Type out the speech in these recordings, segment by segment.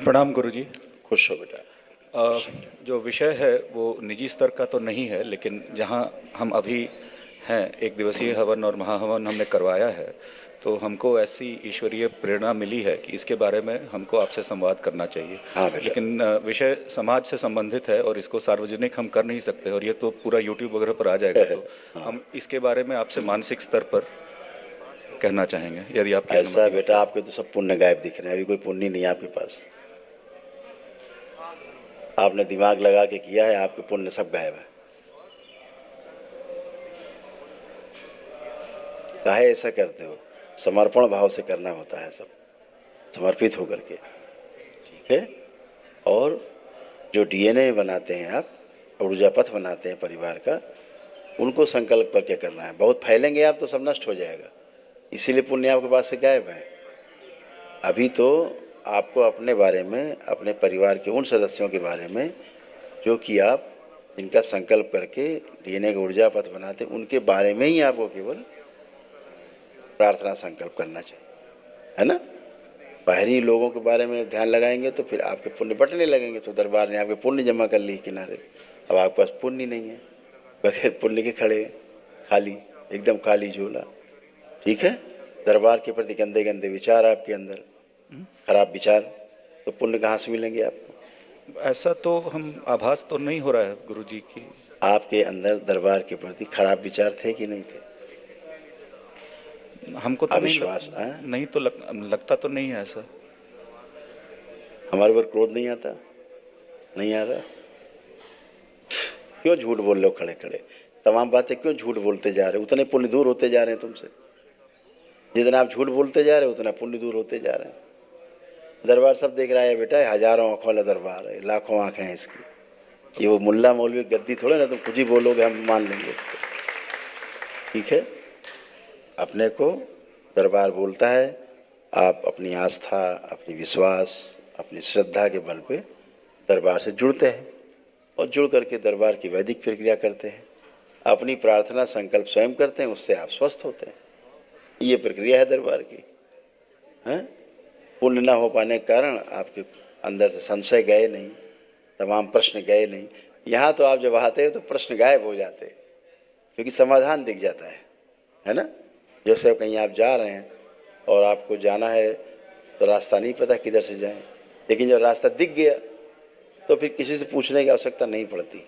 प्रणाम गुरुजी। खुश हो बेटा। जो विषय है वो निजी स्तर का तो नहीं है, लेकिन जहाँ हम अभी हैं, एक दिवसीय हवन और महाहवन हमने करवाया है, तो हमको ऐसी ईश्वरीय प्रेरणा मिली है कि इसके बारे में हमको आपसे संवाद करना चाहिए। हाँ बेटा। लेकिन विषय समाज से संबंधित है और इसको सार्वजनिक हम कर नहीं सकते, और ये तो पूरा यूट्यूब वगैरह पर आ जाएगा, तो हाँ। हम इसके बारे में आपसे मानसिक स्तर पर कहना चाहेंगे, यदि आपकी ऐसा अनुमति हो बेटा, तो। आपके तो सब पुण्य गायब दिख रहे हैं, अभी कोई पुण्य नहीं है आपके पास। आपने दिमाग लगा के किया है, आपके पुण्य सब गायब है। काहे ऐसा करते हो? समर्पण भाव से करना होता है, सब समर्पित होकर के, ठीक है। और जो डीएनए बनाते हैं आप, ऊर्जा पथ बनाते हैं परिवार का, उनको संकल्प करके करना है। बहुत फैलेंगे आप तो सब नष्ट हो जाएगा, इसीलिए पुण्य आपके पास से गायब है। अभी तो आपको अपने बारे में, अपने परिवार के उन सदस्यों के बारे में जो कि आप जिनका संकल्प करके डीएनए का ऊर्जा पथ बनाते, उनके बारे में ही आपको केवल प्रार्थना संकल्प करना चाहिए, है ना। बाहरी लोगों के बारे में ध्यान लगाएंगे तो फिर आपके पुण्य बटने लगेंगे। तो दरबार ने आपके पुण्य जमा कर ली किनारे, अब आपके पास पुण्य नहीं है, बगैर पुण्य के खड़े, खाली, एकदम खाली झोला, ठीक है। दरबार के प्रति गंदे गंदे विचार आपके अंदर, खराब विचार, तो पुण्य कहाँ से मिलेंगे आपको? ऐसा तो हम आभास तो नहीं हो रहा है गुरुजी की। आपके अंदर दरबार के प्रति खराब विचार थे कि नहीं थे? हमको तो अविश्वास नहीं तो लगता तो नहीं है ऐसा। हमारे ऊपर क्रोध नहीं आता? नहीं आ रहा? क्यों झूठ बोल रहे हो खड़े खड़े? तमाम बातें क्यों झूठ बोलते जा रहे हो? उतने पुण्य दूर होते जा रहे हैं तुमसे। जितना आप झूठ बोलते जा रहे हो उतना पुण्य दूर होते जा रहे हैं। दरबार सब देख रहा है बेटा, हजारों आंखों वाला दरबार है, लाखों आंखें हैं इसकी। ये वो मुल्ला मौलवी गद्दी थोड़े ना, तुम कुछ ही बोलोगे हम मान लेंगे इसको, ठीक है। अपने को दरबार बोलता है, आप अपनी आस्था, अपनी विश्वास, अपनी श्रद्धा के बल पे दरबार से जुड़ते हैं और जुड़ करके दरबार की वैदिक प्रक्रिया करते हैं, अपनी प्रार्थना संकल्प स्वयं करते हैं, उससे आप स्वस्थ होते हैं। ये प्रक्रिया है दरबार की, हैं। पुण्य न हो पाने के कारण आपके अंदर से संशय गए नहीं, तमाम प्रश्न गए नहीं। यहाँ तो आप जब आते हैं तो प्रश्न गायब हो जाते हैं, क्योंकि समाधान दिख जाता है ना। जैसे कहीं आप जा रहे हैं और आपको जाना है तो रास्ता नहीं पता किधर से जाएं, लेकिन जब रास्ता दिख गया तो फिर किसी से पूछने की आवश्यकता नहीं पड़ती।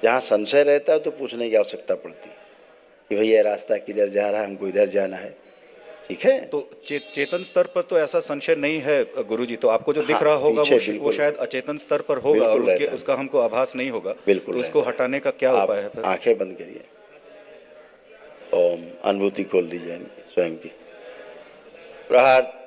जहाँ संशय रहता है तो पूछने की आवश्यकता पड़ती कि भैया रास्ता किधर जा रहा है, हमको इधर जाना है, ठीक है। तो चेतन स्तर पर तो ऐसा संशय नहीं है गुरुजी, तो आपको जो दिख हाँ, रहा होगा वो शायद अचेतन स्तर पर होगा और उसका हमको आभास नहीं होगा। बिल्कुल, तो उसको हटाने का क्या उपाय है फिर? आंखें बंद करिए, ओम, अनुभूति खोल दीजिए स्वयं की। प्रहार।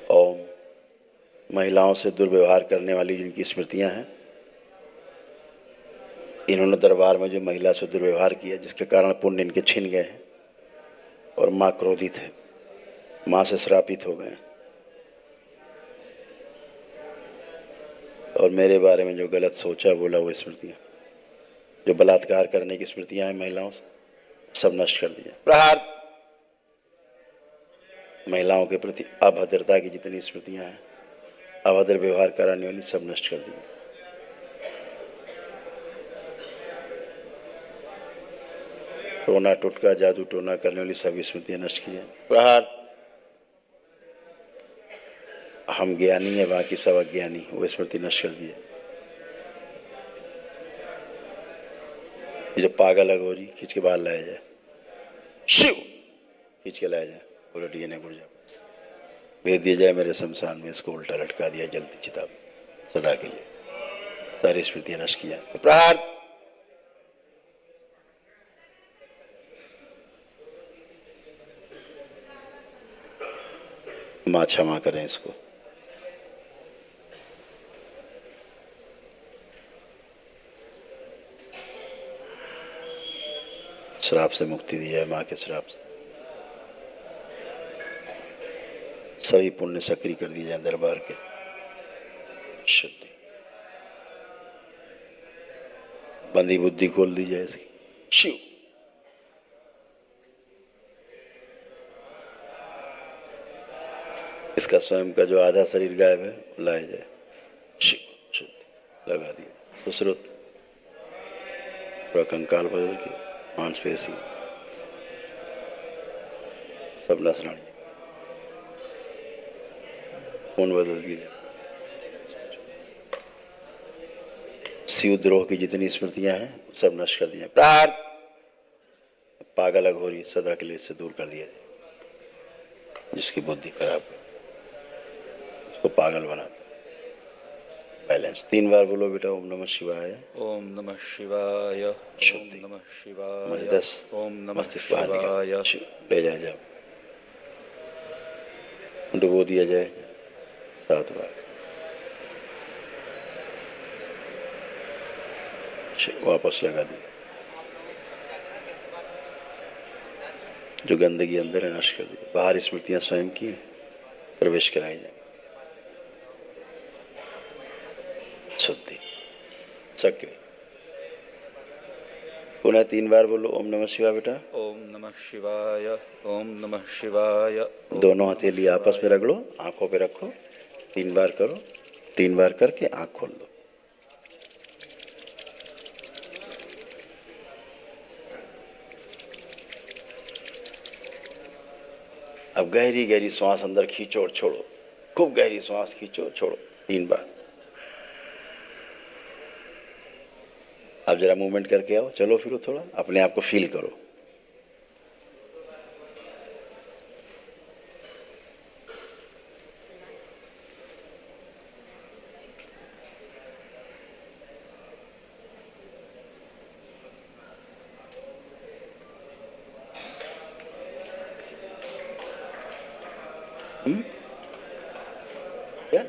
ओम, महिलाओं से दुर्व्यवहार करने वाली जिनकी स्मृतियां हैं, इन्होंने दरबार में जो महिला से दुर्व्यवहार किया जिसके कारण पुण्य इनके छिन गए हैं और माँ क्रोधित है, माँ से श्रापित हो गए, और मेरे बारे में जो गलत सोचा बोला वो स्मृतियां, जो बलात्कार करने की स्मृतियां हैं महिलाओं से, सब नष्ट कर दिया। प्रहार। महिलाओं के प्रति अभद्रता की जितनी स्मृतियां हैं, अभद्र व्यवहार कराने वाली, सब नष्ट कर दी। टोना टुटका जादू टोना करने वाली सभी स्मृतियां नष्ट की है। प्रहार। हम ज्ञानी है, बाकी सब अज्ञानी, वो स्मृति नष्ट कर दी है। ये जो पागल अघोरी, खींच के बाहर लाया जाए, शिव खींच के लाया जाए, बोलो डीएनए ऊर्जा भेज दिया जाए मेरे शमशान में, इसको उल्टा लटका दिया जल्दी चिता सदा के लिए, सारी स्मृतियां नष्ट की जाए। प्रहार। मां क्षमा करें इसको। श्राप से मुक्ति दी जाए, मां के श्राप से। सभी पुण्य सक्रिय कर दिए जाए दरबार के। शुद्धि, बंदी बुद्धि खोल दी जाए इसकी। शिव, इसका स्वयं का जो आधा शरीर गायब है लाया जाए। शिव, शुद्धि लगा दिया। सुश्रुत, पूरा कंकाल बदल के मांसपेशी सब नसनाड़ी खून बदल दिया। शिवद्रोह की जितनी स्मृतियां हैं सब नष्ट कर दिया। प्रार्थ, पागल अघोरी सदा के लिए इससे दूर कर दिया जाए। जिसकी बुद्धि खराब है उसको पागल बनाता। बैलेंस 3 बार बोलो बेटा। ओम नमः शिवाय। ओम नमः शिवाय। ओम नमः शिवाय। 10 ओम नमः मस्तिष्क बाहर शिवाय। निकाल, ले जाए जाओ, डुबो दिया जाए 7 बार। वापस लगा दिया। जो गंदगी अंदर है नष्ट कर दी। बाहर स्मृतियां स्वयं की प्रवेश कराई जाए। शुद्धि, सक्रिय। पुनः 3 बार बोलो ओम नमः शिवाय बेटा। ओम नमः शिवाय। ओम नमः शिवाय। दोनों हथेली आपस में रगड़ो, आंखों पे रखो, 3 बार करो। 3 बार करके आंख खोल दो। अब गहरी गहरी श्वास अंदर खींचो और छोड़ो। खूब गहरी श्वास खींचो, छोड़ो 3 बार। अब जरा मूवमेंट करके आओ, चलो फिरो, थोड़ा अपने आप को फील करो। क्या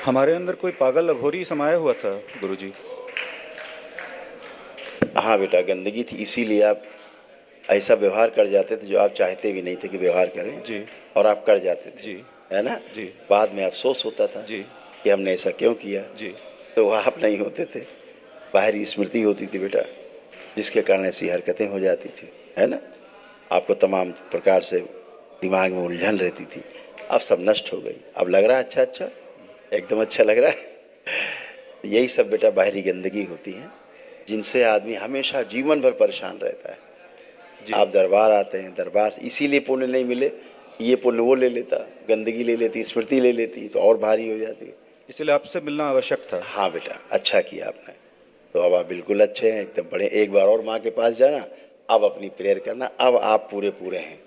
हमारे अंदर कोई पागल अघोरी समाया हुआ था गुरुजी। हाँ बेटा, गंदगी थी, इसीलिए आप ऐसा व्यवहार कर जाते थे जो आप चाहते भी नहीं थे कि व्यवहार करें जी। और आप कर जाते थे जी। है ना जी। बाद में अफसोस होता था जी। कि हमने ऐसा क्यों किया। जी। तो आप नहीं होते थे, बाहरी स्मृति होती थी बेटा, जिसके कारण ऐसी हरकतें हो जाती थी, है ना। आपको तमाम प्रकार से दिमाग में उलझन रहती थी, अब सब नष्ट हो गई। अब लग रहा है अच्छा, अच्छा एकदम अच्छा लग रहा है। यही सब बेटा बाहरी गंदगी होती है जिनसे आदमी हमेशा जीवन भर परेशान रहता है। आप दरबार आते हैं, दरबार इसीलिए पुण्य नहीं मिले, ये पुण्य वो ले लेता, गंदगी ले लेती, स्मृति ले लेती तो और भारी हो जाती। इसलिए आपसे मिलना आवश्यक था। हाँ बेटा, अच्छा किया आपने। तो अब आप बिल्कुल अच्छे हैं, एकदम बड़े। एक बार और माँ के पास जाना, अब अपनी प्रेयर करना, अब आप पूरे पूरे हैं,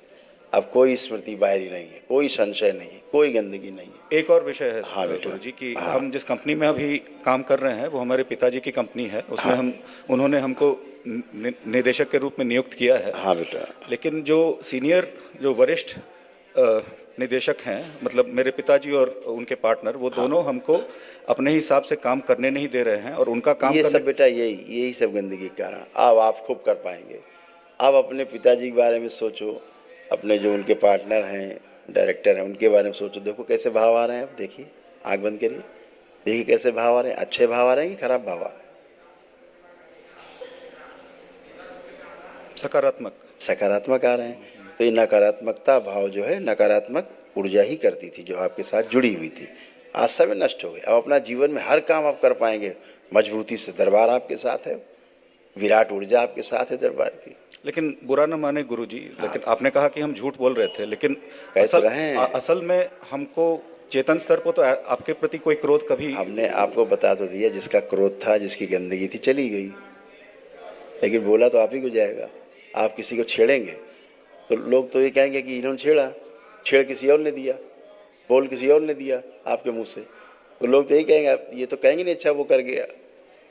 अब कोई स्मृति बाहरी नहीं है, कोई संशय नहीं है, कोई गंदगी नहीं है। एक और विषय है हाँ बेटा। गुरु जी कि हाँ। हम जिस कंपनी में अभी काम कर रहे हैं वो हमारे पिताजी की कंपनी है, उसमें हाँ। उन्होंने हमको निदेशक के रूप में नियुक्त किया है। हाँ बेटा। लेकिन जो सीनियर जो वरिष्ठ निदेशक हैं, मतलब मेरे पिताजी और उनके पार्टनर, वो दोनों हमको अपने हिसाब से काम करने नहीं दे रहे हैं और उनका काम ये करने सब बेटा यही सब गंदगी के कारण। अब आप खूब कर पाएंगे। आप अपने पिताजी के बारे में सोचो, अपने जो उनके पार्टनर हैं, डायरेक्टर हैं, उनके बारे में सोचो। देखो कैसे भाव आ रहे हैं। आप देखिए, आँख बंद करिए, देखिए कैसे भाव आ रहे हैं। अच्छे भाव आ रहे हैं कि खराब भाव आ रहे हैं? सकारात्मक सकारात्मक आ रहे हैं। तो ये नकारात्मकता भाव जो है, नकारात्मक ऊर्जा ही करती थी जो आपके साथ जुड़ी हुई थी। आज सब नष्ट हो गए। अब अपना जीवन में हर काम आप कर पाएंगे मजबूती से। दरबार आपके साथ है, विराट ऊर्जा आपके साथ है दरबार की। लेकिन बुरा न माने गुरुजी, लेकिन आपने कहा कि हम झूठ बोल रहे थे, लेकिन कह तो रहे हैं। असल में हमको चेतन स्तर पर तो आपके प्रति कोई क्रोध कभी। हमने आपको बता तो दिया, जिसका क्रोध था, जिसकी गंदगी थी, चली गई। लेकिन बोला तो आप ही को जाएगा। आप किसी को छेड़ेंगे तो लोग तो ये कहेंगे कि इन्होंने छेड़ा, छेड़ किसी और ने दिया, बोल किसी और ने दिया आपके मुंह से। तो लोग तो यही कहेंगे, ये तो कहेंगे नहीं अच्छा वो कर गया।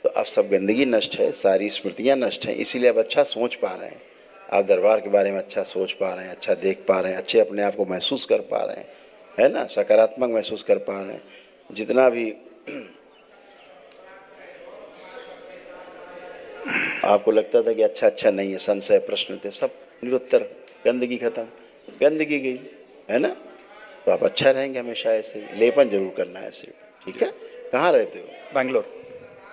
तो अब सब गंदगी नष्ट है, सारी स्मृतियाँ नष्ट हैं, इसीलिए आप अच्छा सोच पा रहे हैं। आप दरबार के बारे में अच्छा सोच पा रहे हैं, अच्छा देख पा रहे हैं, अच्छे अपने आप को महसूस कर पा रहे हैं, है ना, सकारात्मक महसूस कर पा रहे हैं। जितना भी आपको लगता था कि अच्छा नहीं है, संशय प्रश्न थे, सब निरुत्तर, गंदगी खत्म, गंदगी गई, है ना। तो आप अच्छा रहेंगे हमेशा ऐसे ही। लेपन जरूर करना है ऐसे, ठीक है। कहाँ रहते हो? बैंगलोर।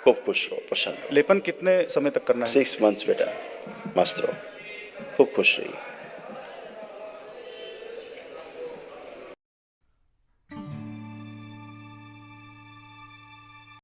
खूब खुश रहो, प्रसन्न रहो। लेपन कितने समय तक करना है? 6 months बेटा, मस्त रहो, खूब खुश रहिए।